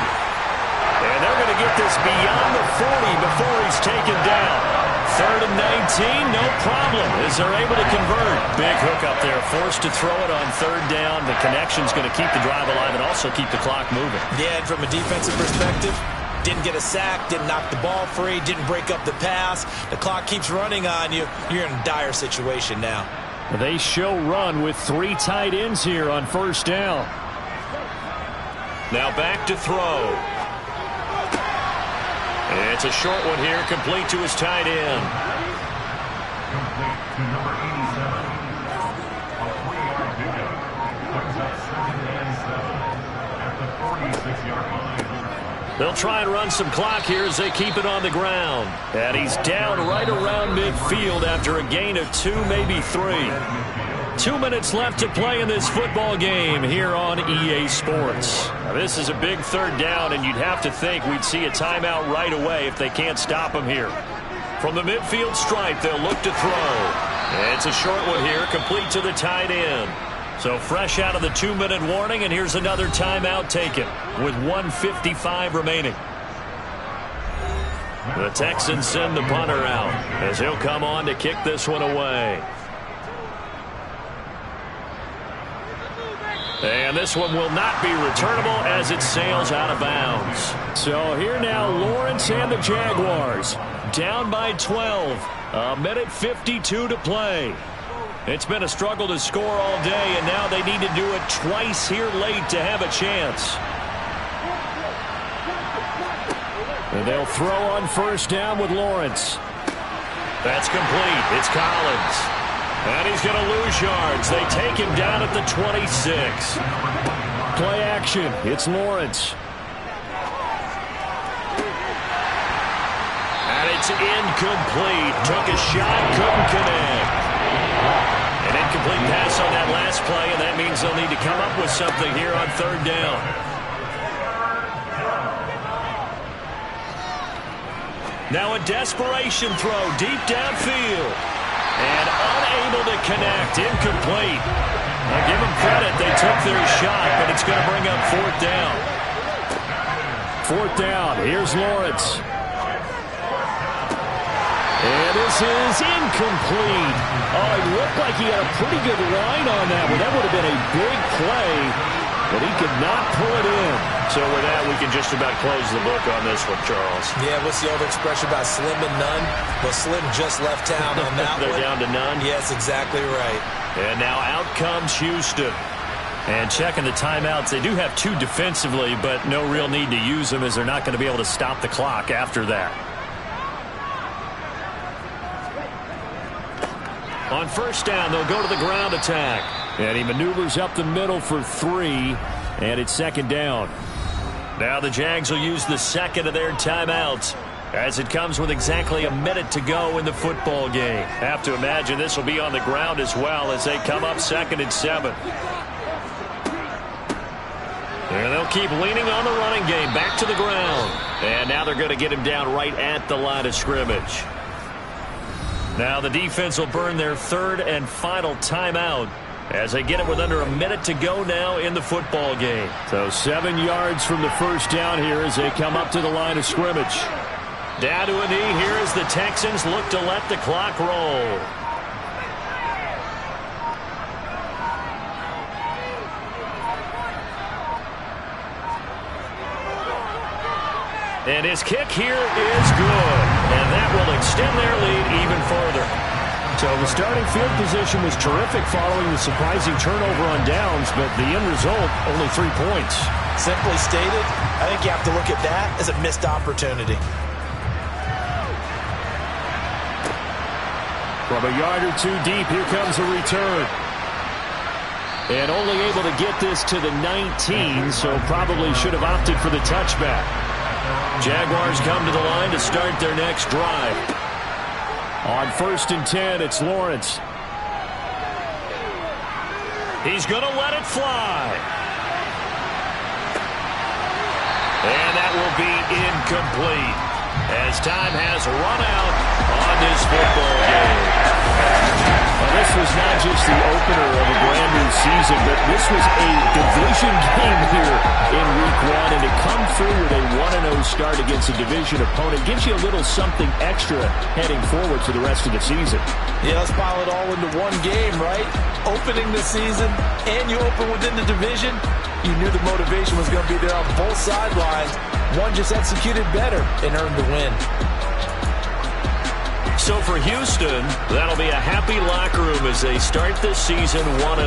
And they're going to get this beyond the 40 before he's taken down. 3rd and 19, no problem, as they're able to convert. Big hook up there, forced to throw it on 3rd down. The connection's going to keep the drive alive and also keep the clock moving. Yeah, and from a defensive perspective, didn't get a sack, didn't knock the ball free, didn't break up the pass. The clock keeps running on you. You're in a dire situation now. They show run with 3 tight ends here on 1st down. Now back to throw. It's a short one here, complete to his tight end. Complete to number 87. A 3-yard pickup. Brings up 2nd and 7 at the 46-yard line. They'll try and run some clock here as they keep it on the ground. And he's down right around midfield after a gain of 2, maybe 3. 2 minutes left to play in this football game here on EA Sports. Now, this is a big 3rd down, and you'd have to think we'd see a timeout right away if they can't stop him here. From the midfield stripe, they'll look to throw. And it's a short one here, complete to the tight end. So fresh out of the 2-minute warning, and here's another timeout taken with 1:55 remaining. The Texans send the punter out as he'll come on to kick this one away. And this one will not be returnable as it sails out of bounds. So here now, Lawrence and the Jaguars down by 12. 1:52 to play. It's been a struggle to score all day, and now they need to do it twice here late to have a chance. And they'll throw on first down with Lawrence. That's complete. It's Collins. And he's going to lose yards. They take him down at the 26. Play action. It's Lawrence. And it's incomplete. Took a shot, couldn't connect. An incomplete pass on that last play, and that means they'll need to come up with something here on third down. Now a desperation throw deep downfield. And unable to connect. Incomplete. Now give them credit. They took their shot, but it's going to bring up fourth down. Fourth down. Here's Lawrence. And this is incomplete. Oh, it looked like he had a pretty good line on that one. That would have been a big play, but he could not pull it in. So with that, we can just about close the book on this one, Charles. Yeah, what's the old expression about slim and none? Well, Slim just left town on that They're one. down to none? Yes, exactly right. And now out comes Houston. And checking the timeouts, they do have two defensively, but no real need to use them as they're not going to be able to stop the clock after that. On first down, they'll go to the ground attack. And he maneuvers up the middle for 3, and it's second down. Now the Jags will use the second of their timeouts as it comes with exactly a minute to go in the football game. Have to imagine this will be on the ground as well as they come up 2nd and 7. And they'll keep leaning on the running game back to the ground. And now they're going to get him down right at the line of scrimmage. Now the defense will burn their third and final timeout as they get it with under a minute to go now in the football game. So 7 yards from the first down here as they come up to the line of scrimmage. Down to a knee here as the Texans look to let the clock roll. And his kick here is good. And that will extend their lead even further. So the starting field position was terrific following the surprising turnover on downs, but the end result, only 3 points. Simply stated, I think you have to look at that as a missed opportunity. From a yard or 2 deep, here comes a return. And only able to get this to the 19, so probably should have opted for the touchback. Jaguars come to the line to start their next drive. On 1st and 10, it's Lawrence. He's going to let it fly. And that will be incomplete as time has run out on this football game. Well, this was not just the opener of a brand new season, but this was a division game here in Week 1, and to come through with a 1-0 start against a division opponent gives you a little something extra heading forward for the rest of the season. Yeah, let's pile it all into one game, right? Opening the season, and you open within the division. You knew the motivation was going to be there on both sidelines. One just executed better and earned the win. So for Houston, that'll be a happy locker room as they start this season 1-0.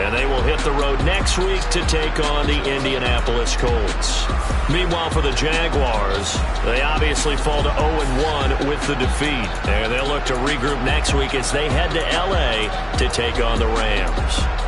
And they will hit the road next week to take on the Indianapolis Colts. Meanwhile, for the Jaguars, they obviously fall to 0-1 with the defeat. And they'll look to regroup next week as they head to L.A. to take on the Rams.